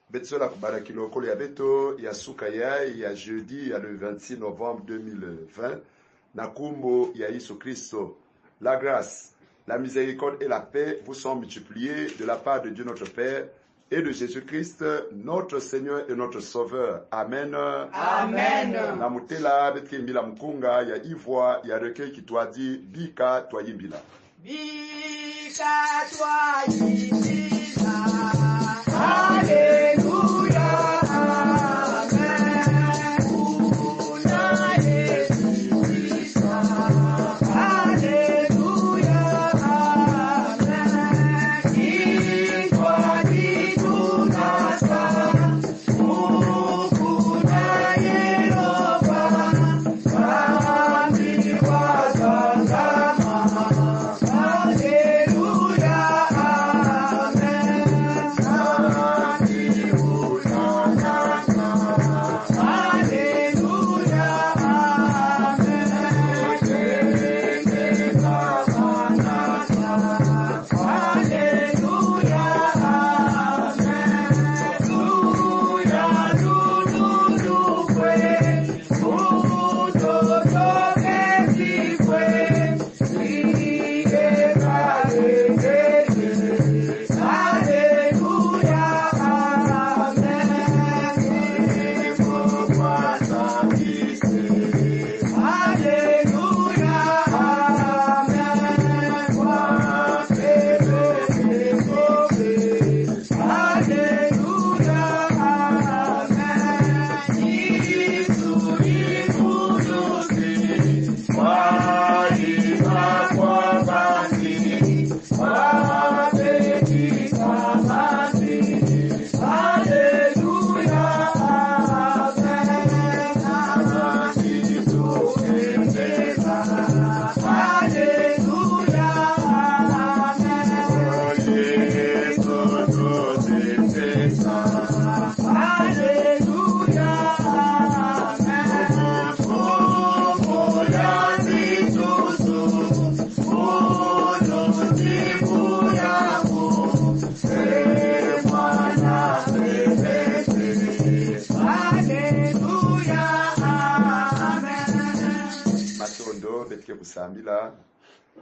Betsola Barakilo Kole Yabeto, Yasukaya, ya jeudi, le 26 novembre 2020, Nakumbo, Yaïso Christo. La grâce, la miséricorde et la paix vous sont multipliées de la part de Dieu notre Père et de Jésus-Christ, notre Seigneur et notre Sauveur. Amen. Amen. Namutela, Betke Mbila Mkunga, ya Ivoire, ya recueil qui toi dit, Bika, toi Yimbila. Bika, toi Yimbila. Alléluia.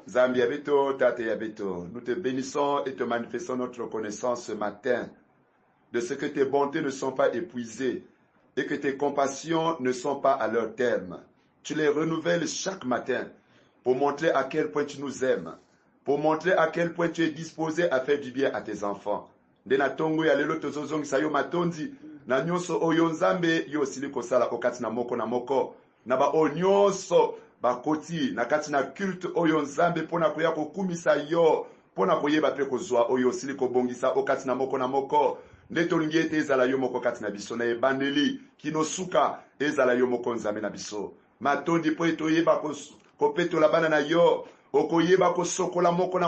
Zambia Beto, Tate Yabeto, nous te bénissons et te manifestons notre reconnaissance ce matin de ce que tes bontés ne sont pas épuisées et que tes compassions ne sont pas à leur terme. Tu les renouvelles chaque matin pour montrer à quel point tu nous aimes, pour montrer à quel point tu es disposé à faire du bien à tes enfants. Ndena tongo ya lelo tozozongi sayo matondi na nyonso oyo nzambe yo siliko sala okati na moko na ba onyonso bakoti na kati na culte oyo nzambe pona koya kokumisa yo pona koyeba pe kozwa oyo siliko bongisa okati na moko nde tolingi ete ezala yo moko kati na biso na ebandeli kinosuka ezala yo moko nzambe na biso matondi po etoyeba kopetola bana na yo okoyeba kosokola moko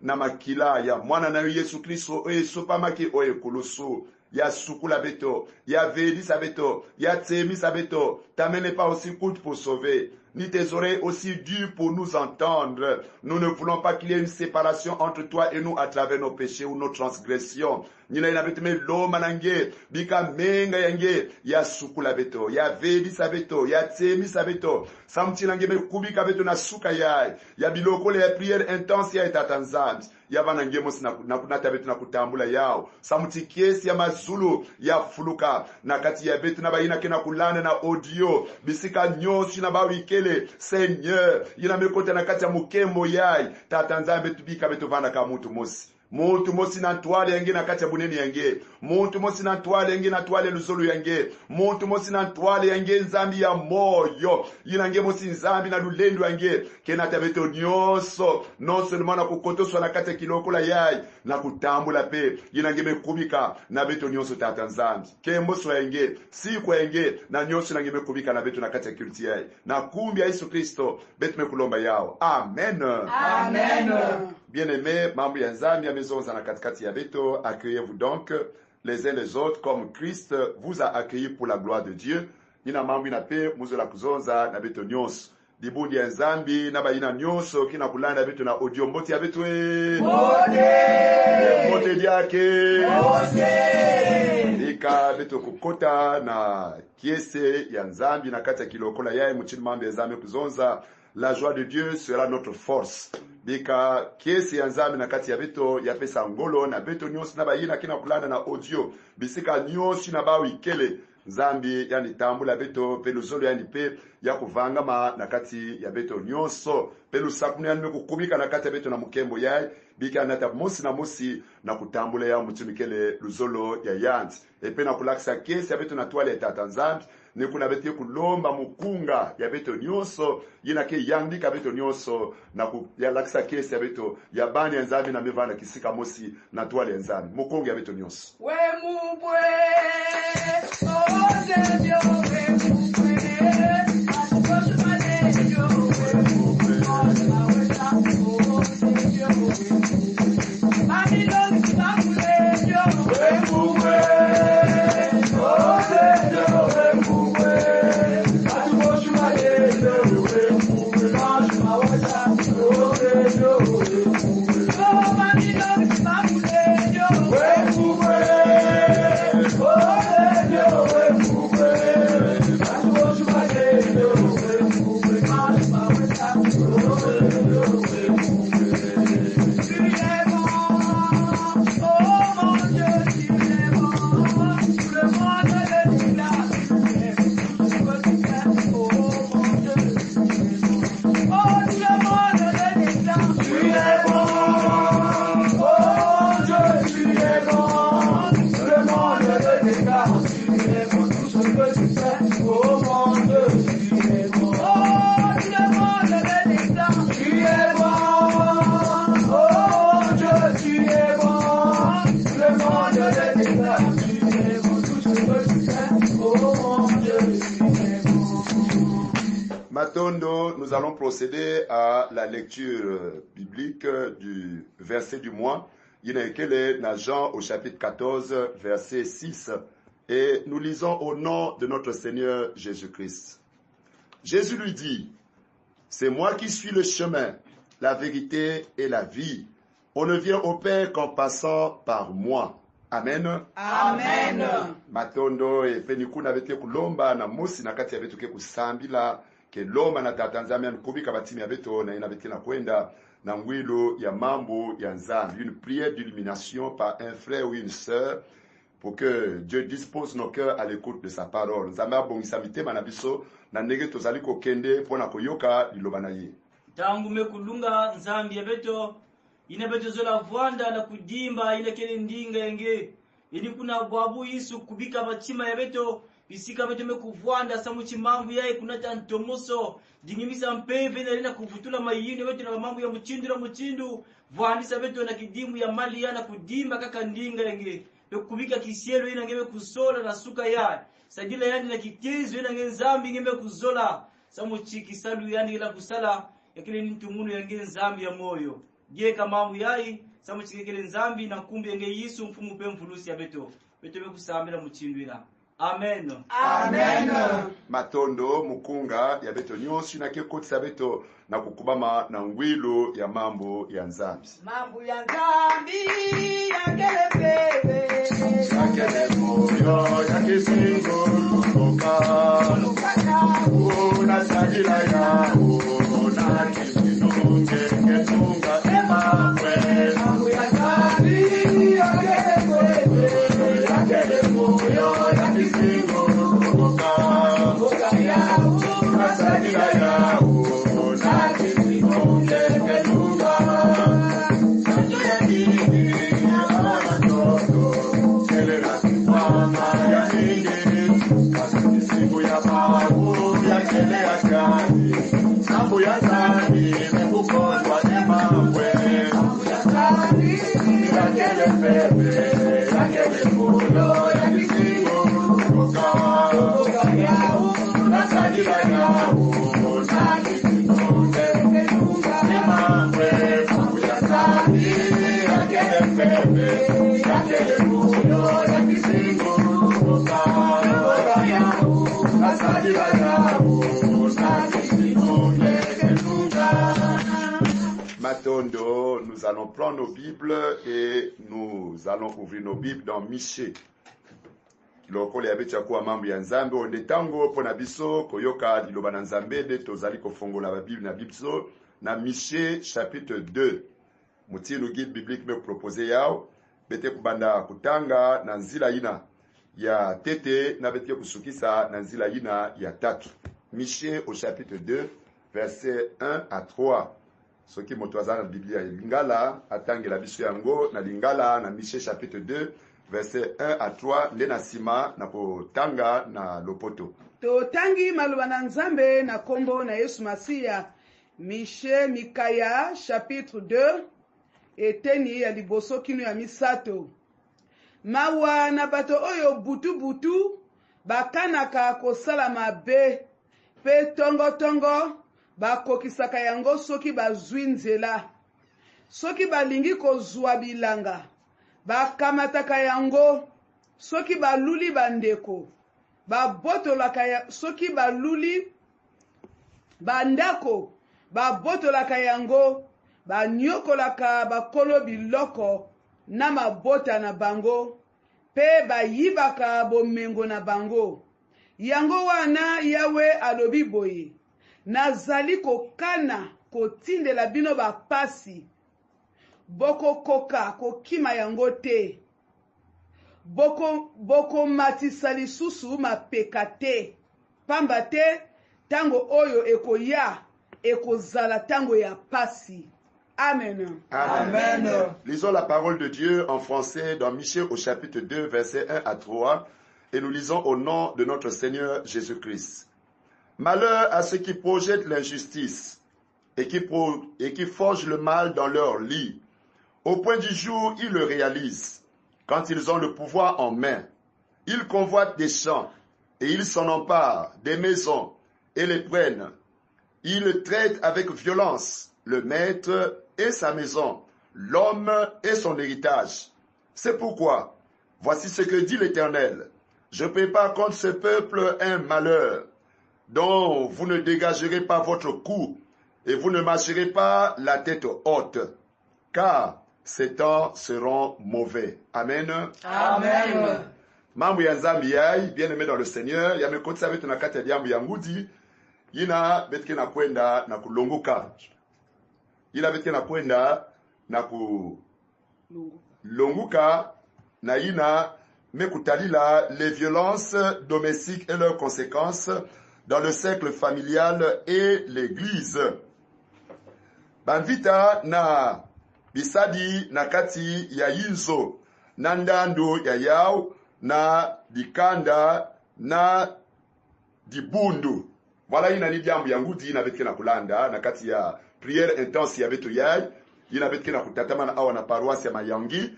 na makila ya mwana na yo Yesu Kristo oyo esopamaki oyo ekulusu ya sukula beto, ya velisa beto, ya tsemisa beto, t'amène pas aussi coûte pour sauver, ni tes oreilles aussi dures pour nous entendre. Nous ne voulons pas qu'il y ait une séparation entre toi et nous à travers nos péchés ou nos transgressions. Nina ina beto me lo manange, bika menga yange, ya sukula beto, ya velisa beto, ya tsemisa beto, samti nange me kubika beto na suka ya biloko le prière intense ya etatanzambi. Yavana ngemos na kunata betu na kutambula yao samuti kiesi ya mazulu ya fuluka na kati ya betu na bayina kena kulana na audio bisika nyoshi na bawikele Seigneur yina mekote na kati ya mukembo yai tatanza betu bika betu vana ka muntu mosi na ntwale yange na kati ya buneni yange muntu mosi na ntwale yange na twale luzulu yange muntu mosi na ntwale yange nzambi ya moyo yinange mosi nzambi na lulendo yange kena tabeto nyonso non seulement na kukotoswa na kati ya kilokola yai na kutambula pe yinange mekubika na beto nyonso tata nzambi kemboso yange siku yange na nyonso nange mekubika na beto na kati ya kilti yai na kumbi ya Yesu Kristo betu mekulomba yao amen amen. Bien-aimés, membres ya nzambi ya maison na katikati ya beto, accueillez-vous donc les uns les autres comme Christ vous a accueilli pour la gloire de Dieu. Nina mambo ina pe muzola kuzonza na beto nyonso. Dibundi ya nzambi na bayina nyonso kina kulanda beto na audio mboti ya beto e. Mote diake. bika beto kukota na kiese ya nzambi na kati ya kilokola yae mchini mambo ya nzambi kuzonza. La joie de Dieu sera notre force. Bika kiese ya nzambi na kati ya beto ya pesa ngolo na beto nyonsi na bayina kina kulanda na audio. Bisika nyonsi na bawi kele nzambi yani tambula beto pelu zolo yani pe ya kuvangama na kati ya beto nyonso pelu sakuni yani kukubika na kati ya beto na mukembo yae bika nata mosi na mosi na kutambula ya mutumikele luzolo ya yanti epe na kulakisa kesi ya beto na tuwale ya tata nzambi ni kuna beto kulomba mukunga ya beto nyonso yina ke yandika beto nyonso na ya lakisa kesi ya beto ya bani ya nzambi na mevana kisika mosi na tuwale ya nzambi mukunga ya beto nyonso We mubwe, oh Dieu, we mubwe, atukosu manejo, we mubwe, maweza, oh Dieu, we mubwe, mamilo kisamulejo, we mubwe, oh Dieu, we mubwe, atukosu manejo, we mubwe, maweza, oh Dieu, we mubwe, oh mamilo kisamulejo, we mubwe. Matondo, nous allons procéder à la lecture biblique du verset du mois. Il est écrit dans Jean au chapitre 14, verset 6. Et nous lisons au nom de notre Seigneur Jésus-Christ. Jésus lui dit, « C'est moi qui suis le chemin, la vérité et la vie. On ne vient au Père qu'en passant par moi. » Amen. Amen. Matondo e penikuna bete kulomba na musi na kati ya betu ke kusambila ke lomba na tatanzamia nkubika batimi ya beto na ina bete na kwenda na ngwilo ya mambo ya nzambi. Une prière d'illumination par un frère ou une sœur pour que Dieu dispose nos cœurs à l'écoute de sa parole. Nzamba bongisa mitema na biso na ndenge tozali kokende pona koyoka liloba na ye. Tangu mekulunga nzambi ya beto ine beto zola vwanda na kudimba ine kele ndinga yenge ini kuna bwabu Yesu kubika batima ya beto bisika beto mekuvwanda samuchi mambu yae kuna tantomoso dingimisa mpeve na lina kuvutula mayini beto na mambu ya muchindu vwandisa beto na kidimu ya mali ya na kudimba kaka ndinga yenge kubika kisielo ina ngeme kusola na suka ya sajila yani na kitezo ina ngenzambi ngeme kuzola samuchi kisalu yani ila kusala yakile nintumunu yange nzambi ya moyo Geka mambu yai samuchikekele nzambi na kumbi yenge Yesu mfumu pe mfulusi ya beto beto bekusambira muchindwira. Amen. Amen. Matondo mukunga ya beto nyonsi na kekotisa beto na kukubama na ngwilo ya mambo ya nzambi. Mambo ya nzambi yakele pepe Yakele moyo ya kisingo kutoka una sajila ya una kisinonge ketunga emapwe. Mambo ya nzambi yakele pepe yakele moyo ya kisingo kutoka una sajila ya una kisinonge ketunga Sambu ya zani mekukozwa emambwe yakele pepe yakele moyo ya kisingo kutoka na sajila yao na kisinonge emambwe sambu ya zani yakele pepe yakele moyo ya kisingo kutoka na sajila yao Matondo, nous allons prendre nos Bibles et nous allons ouvrir nos Bibles dans Michée. lokole ya betu ya kuwa mambo ya nzambe onde tango pona biso koyoka liloba na nzambe nde tozali kofongola babible na biso na Michée chapitre 2 mutinu guide biblique me propose yao bete kubanda kutanga na nzila ina ya tete na bete kusukisa na nzila ina ya tatu. Michée au chapitre 2 verset 1 à 3. Soki moto azana na Biblia lingala atangela biso yango na lingala na Michée chapitre 2 verset 1 à 3 lena sima na kotanga na lopoto. Totangi maloba na nzambe na kombo na Yesu Masiya. Michée Mikaya chapitre 2 eteni ya liboso kino ya misato. Mawa na bato oyo butu bakanaka kosala mabe pe tongo bakokisaka yango soki bazwi nzela. Soki balingi kozwa bilanga bakamataka yango. Soki baluli bandeko babotolaka soki baluli bandako babotolaka yango. Banyokolaka bakolo biloko na mabota na bango pe bayibaka bomengo na bango. Yango wana Yawe alobi boye, nazali kokana kotindela bino bapasi, bokokoka kokima yango te, boko matisa lisusu mapeka te, pamba te tango oyo ekoya ekozala tango ya pasi. Amen. Amen. Amen. Lisons la parole de Dieu en français dans Michée au chapitre 2 verset 1 à 3 et nous lisons au nom de notre Seigneur Jésus-Christ. Malheur à ceux qui projettent l'injustice et qui forgent le mal dans leur lit. Au point du jour, ils le réalisent. Quand ils ont le pouvoir en main, ils convoitent des champs et ils s'en emparent des maisons et les prennent. Ils traitent avec violence le maître et sa maison, l'homme et son héritage. C'est pourquoi, voici ce que dit l'Éternel. Je prépare contre ce peuple un malheur, dont vous ne dégagerez pas votre cou, et vous ne marcherez pas la tête haute, car ces temps seront mauvais. Amen. Amen. Mambo ya nzambi yai, bien-aimé dans le Seigneur, yamekotisa vetu na kati ya diambu ya ngudi, yina betike na kwenda na kulonguka. Yina betike na kwenda na kulonguka na yina mekutalila les violences domestiques et leurs conséquences dans le cercle familial et l'église. Banvita na bisadi na kati ya yinzo na ndando ya yao na dikanda na dibundu. Voilà ina ni diambu ya ngudi na betike na kulanda na kati ya prière intense ya betu yai ina betike na kutatama na awa na paroisse ya Mayangi.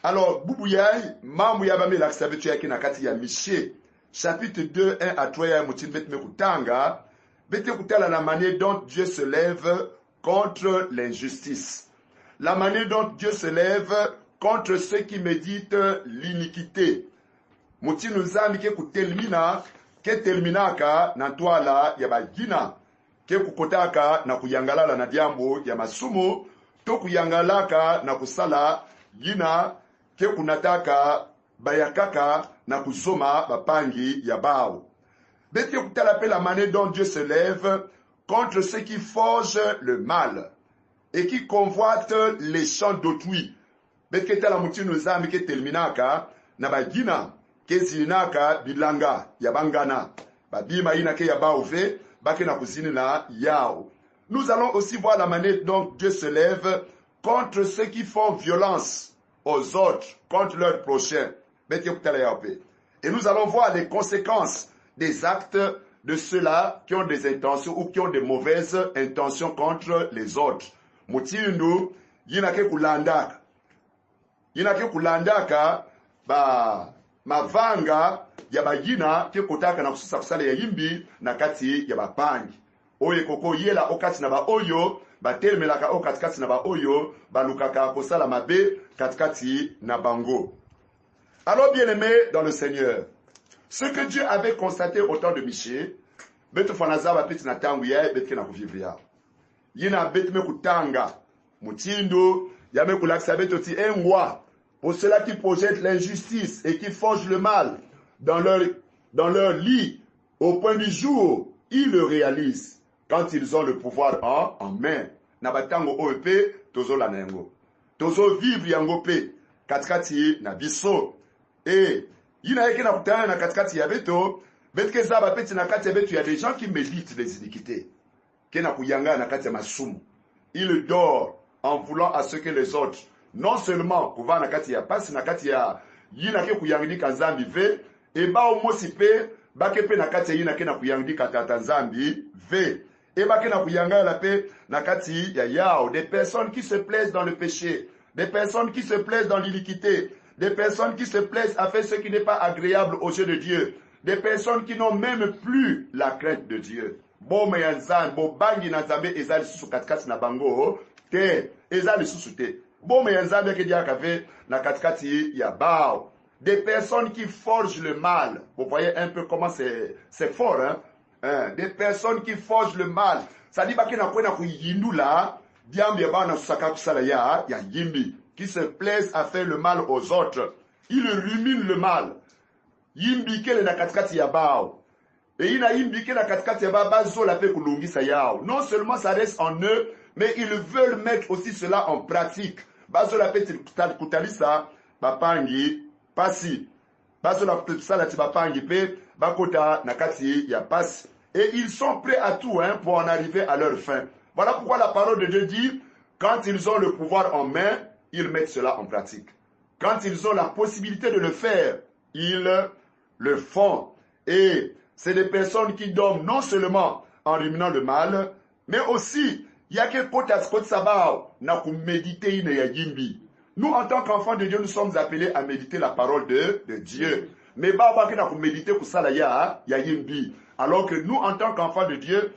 Alors, Boubou Yai, Mamou Yabame l'Aksabetu Yaki Nakati ya Michée, chapitre 2, 1 à 3, ya Moutin Bet Mekutanga, Bete Kutala la manière dont Dieu se lève contre l'injustice. La manière dont Dieu se lève contre ceux qui méditent l'iniquité. Moutin nous a mis que Kutelmina, que Telminaka, Nantuala, Yabagina, que Kukotaka, na Kuyangala na Diambo, Yamasumo, to Kuyangalaka, na Kusala, Yina, ke kunataka bayakaka na kusoma bapangi ya bao. Bete kutala la manière dont Dieu se lève contre ceux qui forgent le mal et qui convoitent les champs d'autrui. Bete tala mutinu zami ke telminaka na bagina ke zilinaka bilanga ya bangana. Babima ina ke ya baouve bake na kuzini na yao. Nous allons aussi voir la manière dont Dieu se lève contre ceux qui font violence aux autres, contre leurs prochains. Et nous allons voir les conséquences des actes de ceux-là qui ont des intentions ou qui ont des mauvaises intentions contre les autres. Mutindu, yinake kulandaka. Yinake kulandaka, mavanga, yabagina, ke kotaka na kususa kusale ya yimbi, na kati yabapangi. Oye koko yela okati na ba oyo, batelmelaka o katikati na ba oyo, balukaka kosala mabe katikati na bango. Alors bien-aimés dans le Seigneur, ce que Dieu avait constaté au temps de Michée, betu fanaza ba peti na tangu ya betke na kuvivria. Yina betme kutanga, mutindo, yame kulaksa betoti engwa, pour ceux-là qui projettent l'injustice et qui forgent le mal, dans leur lit, au point du jour, ils le réalisent quand ils ont le pouvoir en main. Nabatango OEP, tozo la nengo. Tozo vivre yango pe, katikati na biso. Et, yina eke na kutana na katikati ya beto, betke zaba peti na kati ya beto, il y a des gens qui méditent les iniquités. Kena kuyanga na kati ya masumu. Il dort en voulant à ce que les autres, non seulement kuva na kati ya pasi na kati ya yina ke kuyangidi kanzambi ve, et ba omosi pe, bake pe na kati ya yina ke na kuyangidi katata nzambi ve. Et bake na kuyanga la pe na kati ya yao, des personnes qui se plaisent dans le péché, des personnes qui se plaisent dans l'iniquité, des personnes qui se plaisent à faire ce qui n'est pas agréable aux yeux de Dieu, des personnes qui n'ont même plus la crainte de Dieu. Bon meyanzan, bon bangi na zambe ezali susu katikati na bango, te, ezali susu te. Bon meyanzan beke diaka ve na katikati ya bao. Des personnes qui forgent le mal. Vous voyez un peu comment c'est fort, hein? Des personnes qui forgent le mal. Ça dit bake na kwena ku yindu la, diambi ya ba na susaka kusala ya yimbi, qui se plaisent à faire le mal aux autres. Ils ruminent le mal. Yimbi kele na katikati ya bao. Et il a imbiqué la katikati ya baba zo la pe kulungisa yao. Non seulement ça reste en eux, mais ils veulent mettre aussi cela en pratique. Bazo la pe kutalisa bapangi pasi. Bazo la pe sala ti bapangi pe bakota na kati ya pasi. Et ils sont prêts à tout pour en arriver à leur fin. Voilà pourquoi la parole de Dieu dit, quand ils ont le pouvoir en main, ils mettent cela en pratique. Quand ils ont la possibilité de le faire, ils le font. Et c'est des personnes qui dorment non seulement en ruminant le mal, mais aussi, il y a que potas pot sabao na ku méditer ine ya yimbi. Nous, en tant qu'enfants de Dieu, nous sommes appelés à méditer la parole de Dieu. Mais baba na ku méditer ku sala ya yimbi. Alors que nous, en tant qu'enfants de Dieu,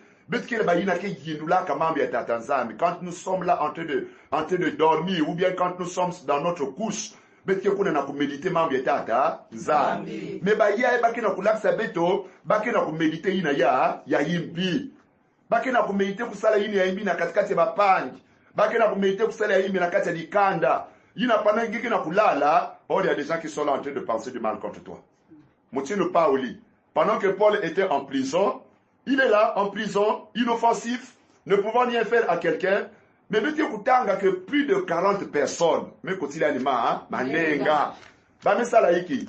quand nous sommes là en train de dormir, ou bien quand nous sommes dans notre couche, mais méditer mais ba ya ba kina kulaksa beto ba kina ku méditer ina ya yimbi ba kina ku méditer kusala ina ya yimbi na katikati ba pangi ba kina ku méditer kusala ya yimbi na kati ya dikanda ina pana ngiki na kulala. Or il y a des gens qui sont là en train de penser du mal contre toi. Mutino Pauli, pendant que Paul était en prison, il est là en prison, inoffensif, ne pouvant rien faire à quelqu'un. Mais mettez kutanga que plus de 40 personnes, mais quand il y a manenga,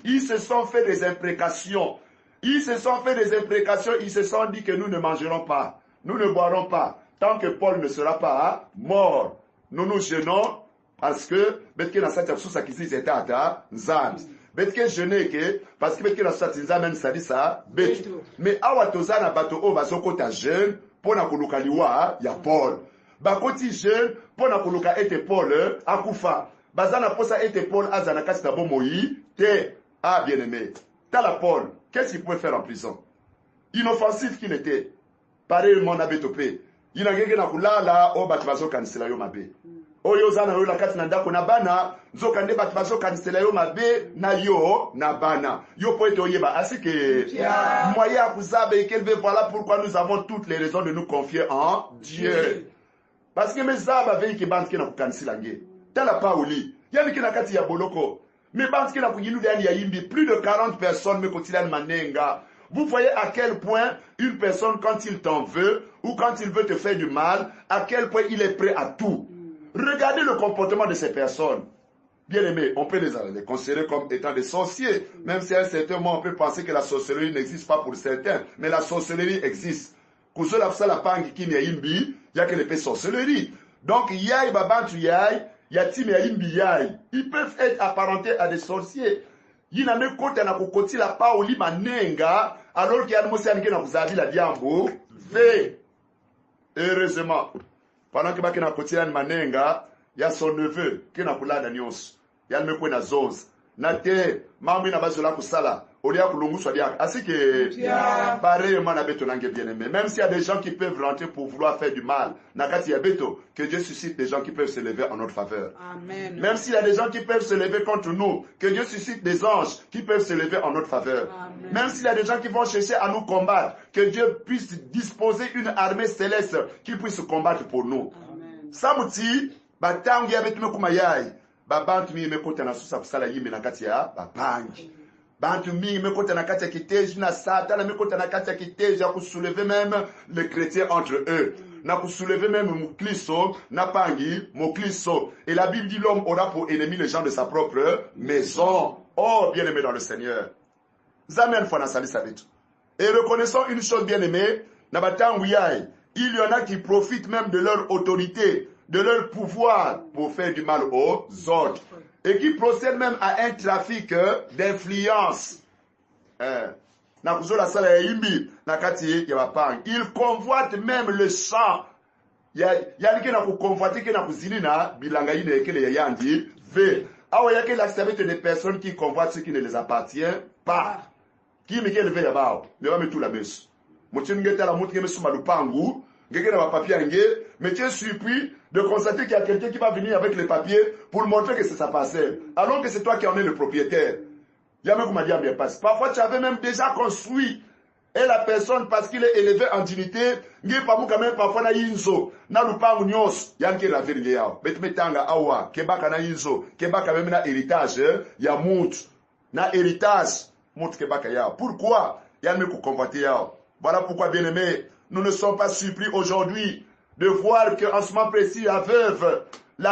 ils se sont fait des imprécations. Ils se sont dit que nous ne mangerons pas, nous ne boirons pas, tant que Paul ne sera pas mort. Nous nous gênons parce que, parce que la satinza même ça dit ça, mais awatozana bato o bazokota jeune, pona kulukaliwa ya Paul. Bakoti jeune, pona kuluka ete Paul, akufa. Bazana posa ete Paul azana kasi na bomoi, te, ah bien aimé. Tala Paul, qu'est-ce qu'il pouvait faire en prison? Inoffensif qu'il était. Pareillement na betopé. Inagege na kulala, o batbazo kanisela yo mabe. Oyo zana yo la kati na ndako na bana, nzokande batbazo kanisela yo mabe na yo na bana. Yo poete oyeba asike moyen akuzabe kelve, voilà pourquoi nous avons toutes les raisons de nous confier en Dieu. Parce que mes zaba veille ki bantu na kukanisela nge. Tala Pauli, yani kina kati ya boloko. Mais bantu na kuyinu dani ya yimbi, plus de 40 personnes me kotilani manenga. Vous voyez à quel point une personne, quand il t'en veut, ou quand il veut te faire du mal, à quel point il est prêt à tout. Regardez le comportement de ces personnes. Bien aimés, on peut les considérer comme étant des sorciers. Même si à un certain moment, on peut penser que la sorcellerie n'existe pas pour certains. Mais la sorcellerie existe. Il y a que les sorcellerie. Donc, yai babantu yai, yatim yimbi yai. Ils peuvent être apparentés à des sorciers. Il n'a même compte à kokoti la paoli manenga, alors qu'il y a un monsieur qui n'a pas vu la diambo. Heureusement, pendant que Bakina Kotian Manenga, il y a son neveu qui n'a pas la d'anios. Il y a le mec qui n'a zose. Nate, Mami n'a pas de la Kusala. Olia Kulungu soit dia. Ainsi que, pareillement, n'a beto nangue bien aimé. Même s'il y a des gens qui peuvent rentrer pour vouloir faire du mal, Nakati Yabeto, que Dieu suscite des gens qui peuvent se lever en notre faveur. Amen. Même s'il y a des gens qui peuvent se lever contre nous, que Dieu suscite des anges qui peuvent se lever en notre faveur. Amen. Même s'il y a des gens qui vont chercher à nous combattre, que Dieu puisse disposer une armée céleste qui puisse combattre pour nous. Samuti, batangi yabetume kumayai, babantu mi mekota na susa kusala yime na kati ya babangi. bantu mingi mekota na kati ya kiteji na satana mekota na kati ya kiteji ya kusoulever même les chrétiens entre eux. Na kusoulever même mukliso na pangi mukliso. Et la Bible dit l'homme aura pour ennemi les gens de sa propre maison. Oh, bien-aimé dans le Seigneur. Zamen fona salisa bitu. Et reconnaissons une chose, bien-aimé, na batangu yai, il y en a qui profitent même de leur autorité, de leur pouvoir pour faire du mal aux autres. Et qui procèdent même à un trafic d'influence. Ils convoitent même le sang. Il y a qui n'a convoité qui n'a pas bilanga ine que les yandi ve. Ah ouais, il y a que l'acceptation des personnes qui convoitent ce qui ne les appartient pas. Qui me fait le yabao, ne va mettre tout la messe. Moutine ngeta la moutine mesu malupangu, ngeke na papier ngé, mais tu es surpris de constater qu'il y a quelqu'un qui va venir avec les papiers pour montrer que c'est sa parcelle, alors que c'est toi qui en es le propriétaire. Il y a même comme dit bien passe. Parfois tu avais même déjà construit et la personne parce qu'il est élevé en dignité, ngé pas quand même parfois na yinzo, na lupangu nyos, yanke la verige yao. Betmetanga awa, kebaka na yinzo, kebaka même na héritage, ya mout, na héritage. Pourquoi? Voilà pourquoi, bien-aimés, nous ne sommes pas surpris aujourd'hui de voir qu'en ce moment précis, la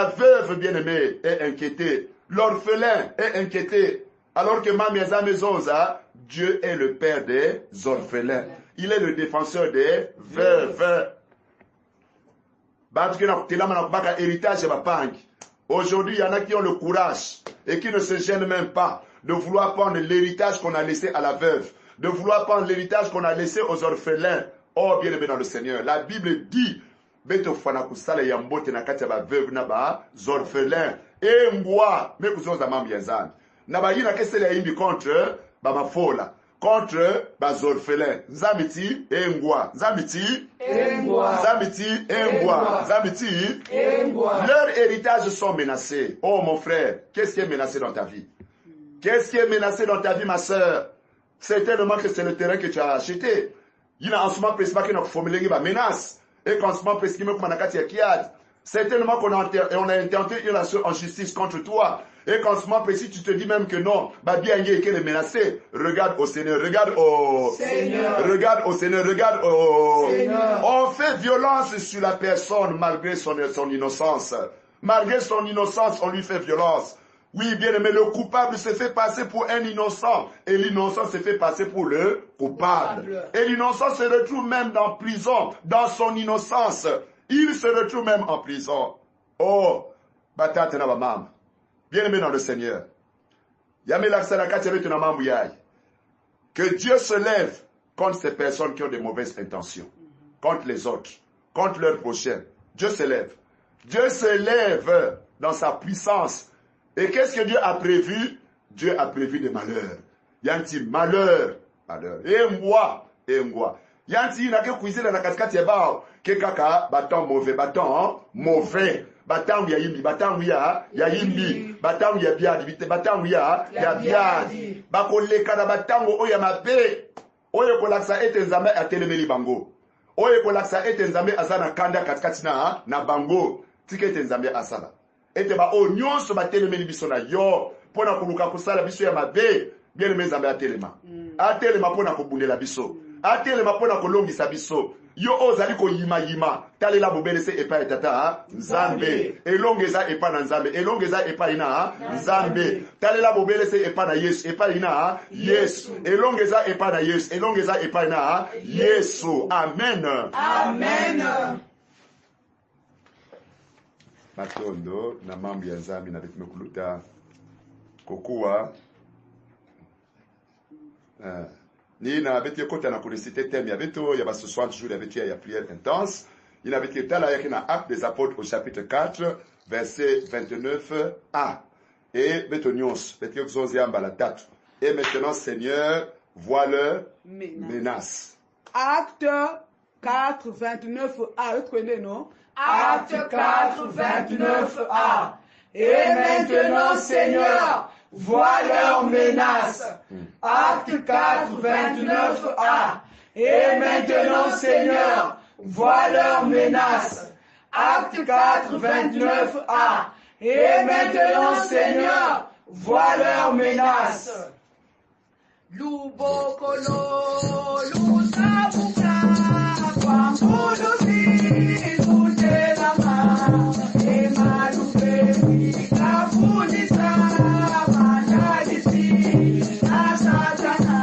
veuve bien-aimée est inquiétée, l'orphelin est inquiété, alors que Mamiaza Mezonza, Dieu est le père des orphelins. Il est le défenseur des veuves. Aujourd'hui, il y en a qui ont le courage et qui ne se gênent même pas de vouloir prendre l'héritage qu'on a laissé à la veuve, de vouloir prendre l'héritage qu'on a laissé aux orphelins. Oh, bien-aimé dans le Seigneur, la Bible dit, beto fana kusala ya mbote na kati ya ba veuve na ba orphelins. Et moi, me kuzoza mambi yazan. Na ba yina kesele ya imbi contre ba mafola, contre ba orphelins. Zamiti engwa, zamiti engwa, zamiti engwa, zamiti engwa. Leurs héritages sont menacés. Oh mon frère, qu'est-ce qui est menacé dans ta vie? Qu'est-ce qui est menacé dans ta vie, ma sœur? Certainement que c'est le terrain que tu as acheté. Il y a en ce moment précis qui n'a formulé une menace. Et qu'en ce moment précis, certainement qu'on a intenté une relation en justice contre toi. Et qu'en ce moment précis, tu te dis même que non, bien qu'elle est menacée. Regarde au Seigneur, regarde au Seigneur, regarde au Seigneur, regarde au Seigneur. On fait violence sur la personne malgré son innocence. Malgré son innocence, on lui fait violence. Oui, bien aimé, le coupable se fait passer pour un innocent et l'innocent se fait passer pour le coupable. Et l'innocent se retrouve même en prison, dans son innocence. Il se retrouve même en prison. Oh, batata na mam. Bien aimé dans le Seigneur. Que Dieu se lève contre ces personnes qui ont de mauvaises intentions, contre les autres, contre leurs prochains. Dieu se lève. Dieu se lève dans sa puissance. Et qu'est-ce que Dieu a prévu? Dieu a prévu des malheurs. Yanti malheur, malheur. Et moi. Yanti n'a que cuisiner la cascade ya bao. Que kaka bâton mauvais, bâton mauvais. Bâton ya yimbi, bâton ya yimbi, bâton ya biadi, bâton ya biadi. Bako lekana bâton oya mabe. Oya kolaksa ete nzambe atelemeli bango. Oya kolaksa ete nzambe asana kanda katikati na bango. Tike ete nzambe asala. Ete ba o nyonso ba telemeli biso na yo pona kuluka kusala biso ya mabe bien aimé nzambe atelema atelema pona kobundela biso atelema pona kolongisa biso yo ozali ko yima talela bobelese epa etata nzambe elongeza epa na nzambe elongeza epa ina nzambe talela bobelese epa na Yesu epa ina Yesu elongeza epa na Yesu elongeza epa ina Yesu. Amen. Amen. Matondo na mambo ya nzambi na bitu mekuluta kokuwa ni na beti kota na kurisite thème ya beto ya ba 60 jours ya beti ya prière intense. Il avait été dans la Actes des Apôtres au chapitre 4 verset 29a. Et betonions beti xoziamba la tatu. Et maintenant Seigneur, vois leur menace. Acte 4 29a, vous connaissez non? Acte 4, 29a. Et maintenant, Seigneur, vois leurs menaces. Acte 4, 29a. Et maintenant, Seigneur, vois leurs menaces. Acte 4, 29a. Et maintenant, Seigneur, vois leurs menaces. Lubokolo, lusabuka, kwambuluzi, lutelama, emalubeni, kafundisa, mandalisi, asatana,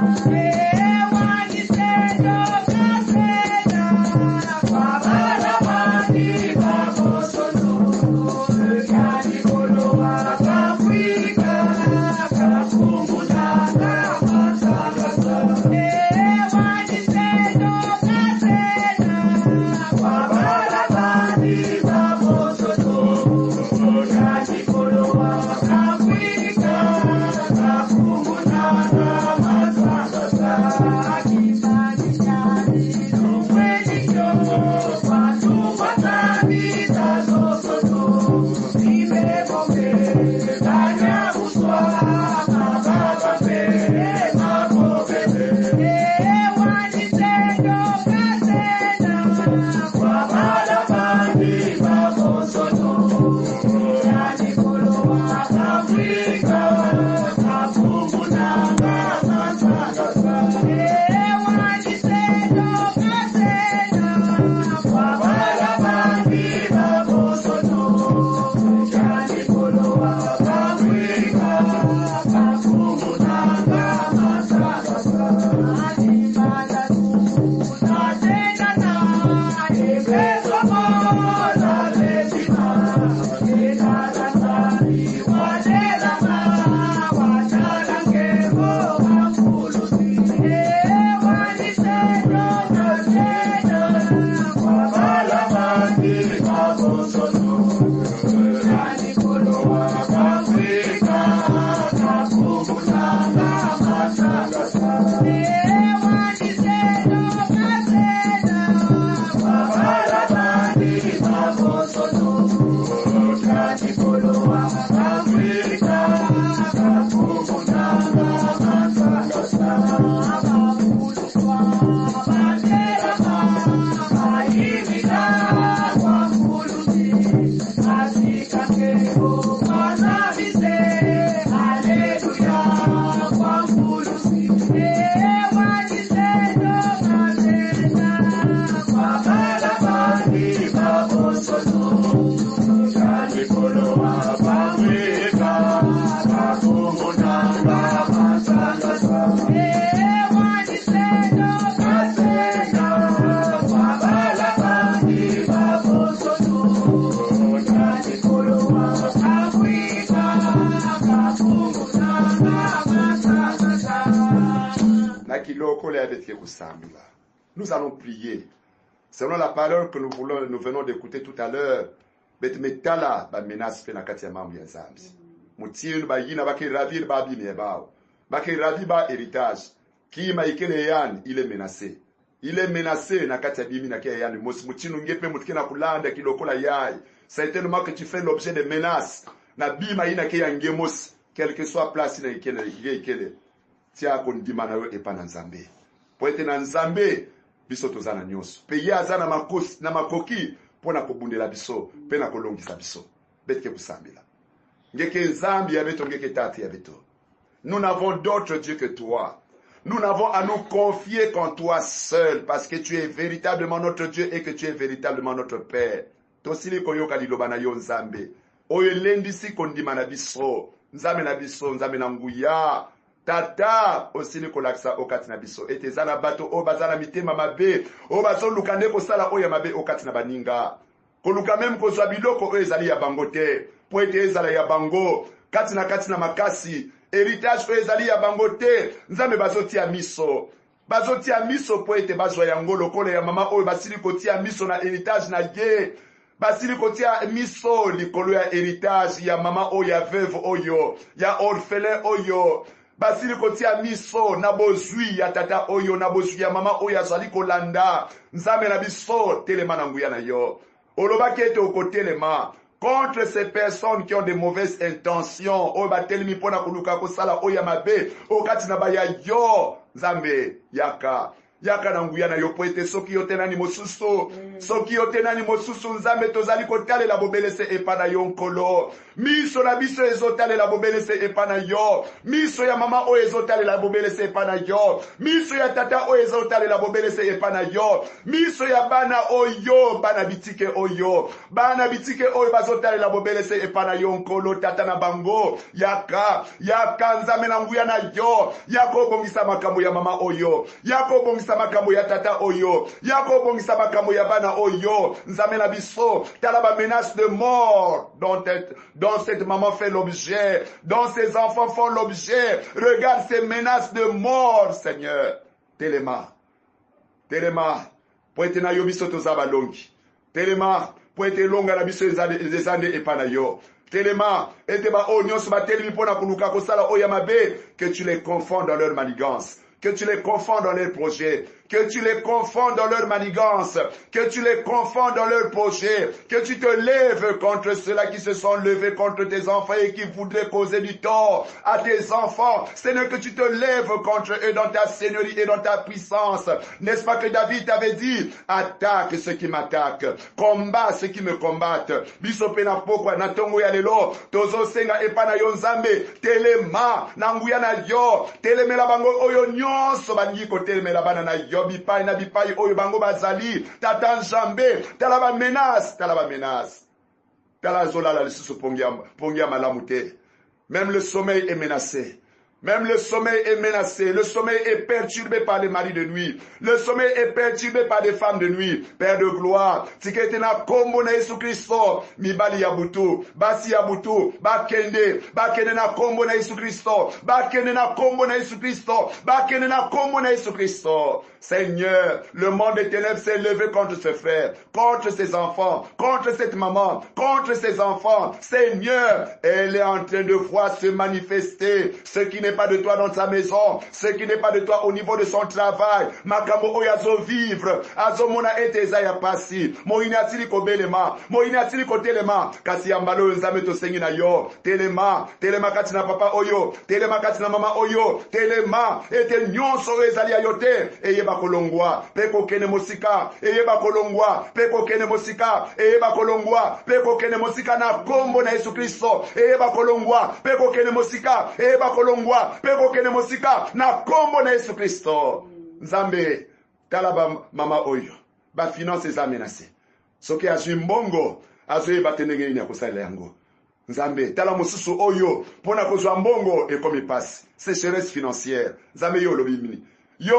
ewanisendo, kasena, kwabalabani, babosono, kanikolo, akafrika, kakumudanga, Nous allons prier. Selon la parole que nous venons d'écouter tout à l'heure, betmetala ba menace fe na kati ya mambo ya nzambi. Mutinu ba yina ba ke ravi ba bi mebao. Ba ke ravi ba héritage. Qui ma ikene yan, il est menacé. Il est menacé na kati ya bimi na ke yan mos mutinu ngepe mutkena kulanda kilokola yai. Certainement que tu fais l'objet de menaces. Na bima yina ke ya ngemos, quelle que soit place na ikele. Tia kondima na yo epa na nzambe. Po ete na nzambe biso tozana nyonso. Pe ye azana makosi na makoki pona kobundela biso, pe na kolongisa biso. Betke kusambila. Ngeke nzambi ya beto ngeke tati ya beto. Nous n'avons d'autre Dieu que toi. Nous n'avons à nous confier qu'en toi seul, parce que tu es véritablement notre Dieu et que tu es véritablement notre Père. Tosili koyoka liloba na yo nzambe. Oyo lendisi kondima na biso. Nzambe na biso, nzambe na nguya. Tata osili kolakisa okati na biso. Ete zana bato o bazana mitema mabe. O baso lukande kosala oya mabe okati na baninga. Koluka meme kozwa biloko o ezali ya bango te. Po ete ezala ya bango. Kati na makasi. Héritage o ezali ya bango te. Nzambe bazotia miso. Bazotia miso po ete bazwa yango lokole ya mama oyo basili kotia miso na héritage na ye. Basili kotia miso likolo ya héritage ya mama oyo ya veuve oyo. Ya orphelin oyo. Basili kotia miso na bozwi ya tata oyo na bozwi ya mama oyo azali kolanda. Nzambe na biso telema na nguya na yo. Oloba kete okotelema contre ces personnes qui ont de mauvaises intentions. Oyo batelemi pona kuluka kosala oyo mabe okati na baya yo. Nzambe yaka na nguya na yo po ete soki yo tenani mosusu. Soki yo tenani mosusu nzambe tozali kotalela bobelese epa na yo nkolo. miso na biso ezotalela bobelese epai na yo, miso ya mama oyo ezotalela bobelese epai na yo, miso ya tata oyo ezotalela bobelese epai na yo, miso ya bana oyo, bana bitike oyo bazotalela bobelese epai na yo nkolo tata na bango, yaka nzambe na nguya na yo, yako bongisa makambo ya mama oyo, yako bongisa makambo ya tata oyo, yako bongisa makambo ya bana oyo, nzambe na biso, tala ba menace de mort dont cette maman fait l'objet, dont ses enfants font l'objet. Regarde ces menaces de mort, Seigneur. Telema, poete na yo biso tozaba longi. Telema, poete longa na biso ezande epa na yo. Telema, ete ba o nyonso ba telemi pona kuluka kosala oya mabe, que tu les confonds dans leur manigance, que tu les confonds dans leurs projets, que tu les confonds dans leur manigance, que tu les confonds dans leurs projets, que tu te lèves contre ceux-là qui se sont levés contre tes enfants et qui voudraient causer du tort à tes enfants. Seigneur, que tu te lèves contre eux dans ta seigneurie et dans ta puissance. N'est-ce pas que David t'avait dit, attaque ceux qui m'attaquent, combat ceux qui me combattent. Bisope na pokwa na tongo ya lelo, tozo senga epa na yo nzambe, telema na nguya na yo, telemela bango oyo nyonso balingi ko telemela bana na yo. Bipai na bipai oyo bango bazali tata njambe, tala ba menace, tala zolala lisusu pongia malamu te. Même le sommeil est menacé. Même le sommeil est menacé. Le sommeil est perturbé par les maris de nuit. Le sommeil est perturbé par des femmes de nuit. Père de gloire, tikete na kombo na Yesu Kristo, mibali ya butu, basi ya butu, bakende na kombo na Yesu Kristo, bakende na kombo na Yesu Kristo, bakende na kombo na Yesu Kristo. Seigneur, le monde des ténèbres s'est levé contre ce frère, contre ses enfants, contre cette maman, contre ses enfants. Seigneur, elle est en train de voir se manifester ce qui n'est pas de toi dans sa maison, ce qui n'est pas de toi au niveau de son travail. Makambo oyazo vivre, azomona eteza ya pasi, moinatili ko belema, moinatili ko telema, kasi ambalo nzame to sengi na yo, telema kati na papa oyo, telema kati na mama oyo, telema ete nyonso ezali ayote, eyeba kolongwa, peko kene mosika, eyeba kolongwa, peko kene mosika, eyeba kolongwa, peko kene mosika na kombo na Yesu Kristo, eyeba kolongwa, peko kene mosika, eyeba kolongwa, peko kene mosika na kombo na Yesu Kristo. Nzambe talaba mama oyo ba finances amenacé soki azwi mbongo azwi batenenge ni akosala yango. Nzambe tala mosusu oyo pona kozwa mbongo ekomi pasi sécheresse financière. Nzambe yo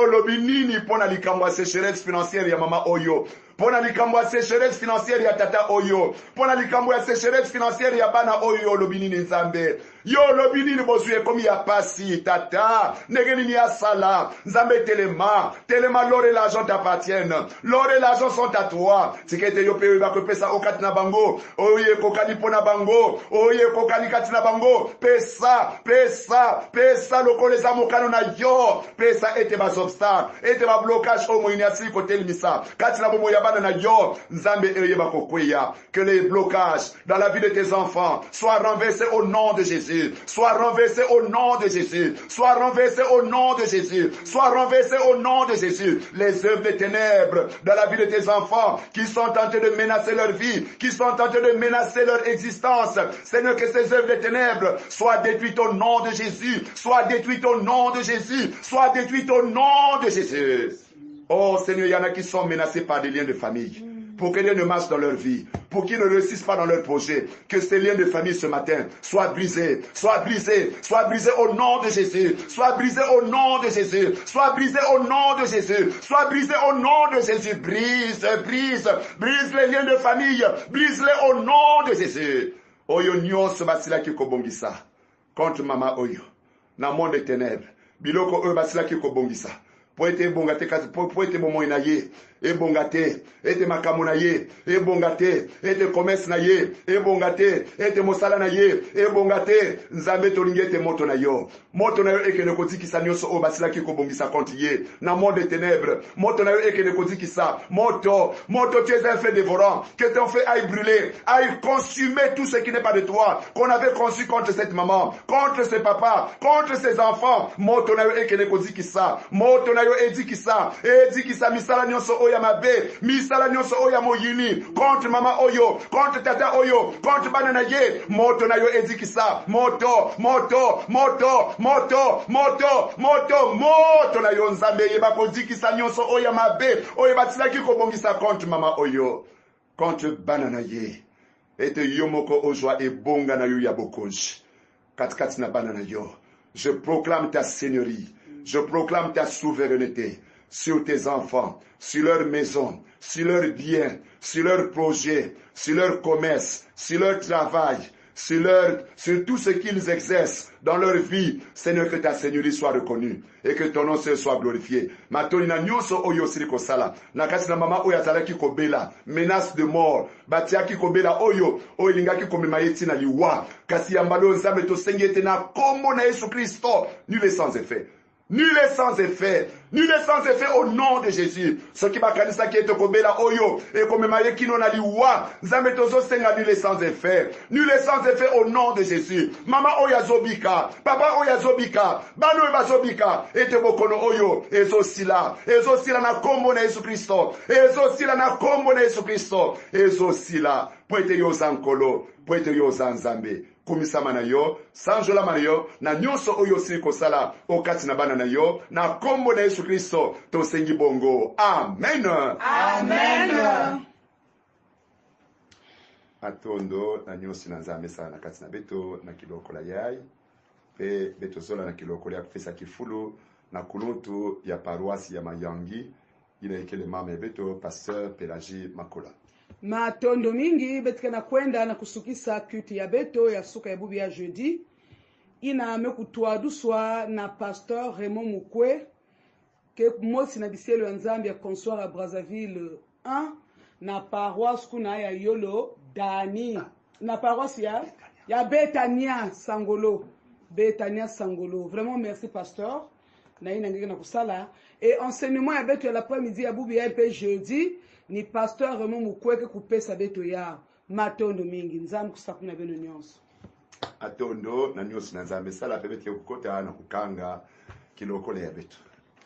lobi nini pona likambo ya sécheresse financière ya mama oyo, pona likambo ya sécheresse financière ya tata oyo, pona likambo ya sécheresse financière ya bana oyo, lobi nini Nzambe? Yo lobi nini bozwi ekomi ya pasi tata ndenge nini ya sala. Nzambe telema l'or et l'argent t'appartiennent, l'or et l'argent sont à toi. Tikete yo pe ba kopesa okati na bango oye kokali pona bango, oye kokali kati na bango, pesa lokoleza mokano na yo, pesa ete ba obstacle ete ba blocage o moiniasi ko telimisa kati na bomo ya bana na yo. Nzambe eye ba kokweya, que les blocages dans la vie de tes enfants soient renversés au nom de Jésus. Sois renversé au nom de Jésus. Sois renversé au nom de Jésus. Sois renversé au nom de Jésus. Les œuvres des ténèbres dans la vie de tes enfants qui sont en train de menacer leur vie, qui sont en train de menacer leur existence. Seigneur, que ces œuvres des ténèbres soient détruites au nom de Jésus. Soient détruites au nom de Jésus. Soient détruites au nom de Jésus. Oh Seigneur, il y en a qui sont menacés par des liens de famille. Pour que rien ne marche dans leur vie, pour qu'ils ne réussissent pas dans leur projet, que ces liens de famille ce matin soient brisés, soient brisés au nom de Jésus, soient brisés au nom de Jésus, soient brisés au nom de Jésus, soient brisés au nom de Jésus. Brise les liens de famille, brise-les au nom de Jésus. Oyo nyonso basila ki kobongisa contre mama oyo na monde des ténèbres, biloko oyo basila ki kobongisa po ete bongate kati po ete momo na ye ebongate ete makambo na ye ebongate ete commerce na ye ebongate ete mosala na ye ebongate. Nzambe tolingi ete moto na yo ekene kotikisa nyonso oyo basilaki kobongisa contre ye na monde des ténèbres. Moto na yo ekene kotikisa moto tu es un feu dévorant, que ton feu aille brûler, aille consumer tout ce qui n'est pas de toi, qu'on avait conçu contre cette maman, contre ce papa, contre ses enfants. Moto na yo ekene kotikisa, moto na yo edikisa misala nyonso oya mabe, misala nyonso oya moyini, contre mama oyo, contre tata oyo, contre banana ye, moto na yo ezikisa, moto, moto, moto, moto, moto, moto, moto na yo nzambe yeba kozikisa nyonso oya mabe, oyo batilaki kobongisa contre mama oyo, contre banana ye, ete yo moko ozwa ebonga na yo ya bokonzi, katikati na banana yo, je proclame ta seigneurie, je proclame ta souveraineté sur tes enfants, sur leur maison, sur leurs biens, sur leurs projets, sur leur commerce, sur leur travail, sur tout ce qu'ils exercent dans leur vie. Seigneur, que ta seigneurie soit reconnue et que ton nom soit glorifié. Matoni na nyonso oyo sili kosala. Na kasi na mama oyo azalaki kobela, menace de mort. Batiaki kobela oyo lingaki komema yeti na liwa. Kasi yambalo nzambe to sengete na kombo na Yesu Kristo. Nul est sans effet. Nul est sans effet. Nul est sans effet au nom de Jésus. Ce qui va kanisa qui est kobela oyo et comme maye kino na liwa. Nzambe tozo senga nul est sans effet. Nul est sans effet au nom de Jésus. Mama oya zobika, papa oya zobika, bano eba zobika, ete bokono oyo ezo sila na kombo na Yesu Kristo. Ezo sila na kombo na Yesu Kristo. Ezo sila poete yo zankolo, poete yo zanzambe. Kumisama na yo, sanjola na yo, na nyonso oyo sili kosala, okati na bana na yo, na kombo na Yesu Kristo, to sengi bongo. Amen. Amen. Atondo, na nyonso na nzambe sana na kati na beto, na kiloko la yai, pe beto zola na kiloko ya kufesa kifulu, na kuluntu ya paroisi ya Mayangi, ina ikele mame beto, pasteur Pelagie Makola. Matondo mingi betika na kwenda na kusukisa kuti ya beto ya suka ya bubi ya jeudi ina mekutwaduswa na pasteur Raymond Mukwe ke mosi na bisielo ya nzambi ya Consoir à Brazzaville 1 na paroisse kuna ya Yolo Dani na paroisse ya Betania Sangolo vraiment merci pasteur na ina ngeke na kusala et enseignement ya beto ya l'après-midi ya bubi ya pe jeudi ni pasteur Raymond Mukweke kupesa beto ya matondo mingi nzambe kusakuna beno nyonso atondo na nyonso na nzambe sala pe beto kukota na kukanga kilokole ya beto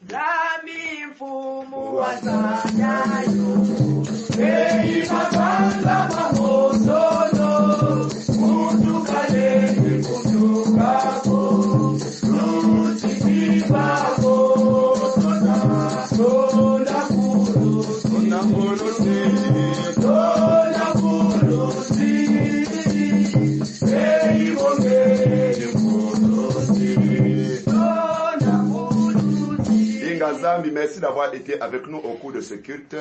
Dami mfumu wa sanyayo Ei mabanga mamosono Kutukale kutukako Rutikibako Tona kuru Tona kurusi Ei mongeri kurusi Zambi, merci d'avoir été avec nous au cours de ce culte.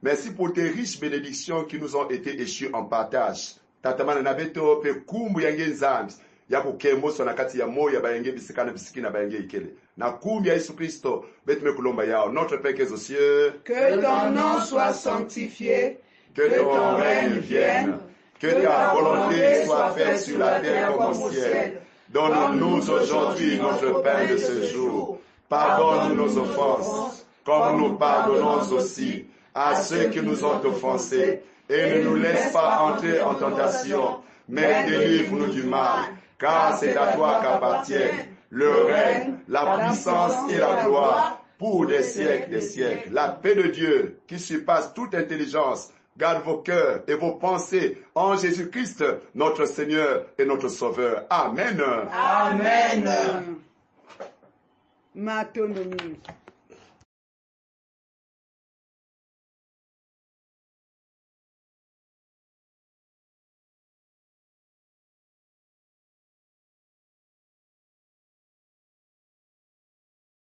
Merci pour tes riches bénédictions qui nous ont été échues en partage. Tatamana na beto pe kumbu yange nzambi ya kukembo so na kati ya moyo bayenge bisikana bisikina bayenge ikele. Na kumbu ya Yesu Kristo betme kulomba yao. Notre Père qui es aux cieux, que ton nom soit sanctifié, que ton règne vienne, que ta volonté soit faite sur la terre comme au ciel. Donne-nous aujourd'hui notre pain de ce jour. Pardonne-nous nos offenses, comme nous pardonnons aussi à ceux qui nous ont offensés. Et ne nous laisse pas entrer en tentation, mais délivre-nous du mal, car c'est à toi qu'appartiennent le règne, la puissance et la gloire pour des siècles des siècles. La paix de Dieu, qui surpasse toute intelligence, garde vos cœurs et vos pensées en Jésus-Christ, notre Seigneur et notre Sauveur. Amen. Amen. matondo mingi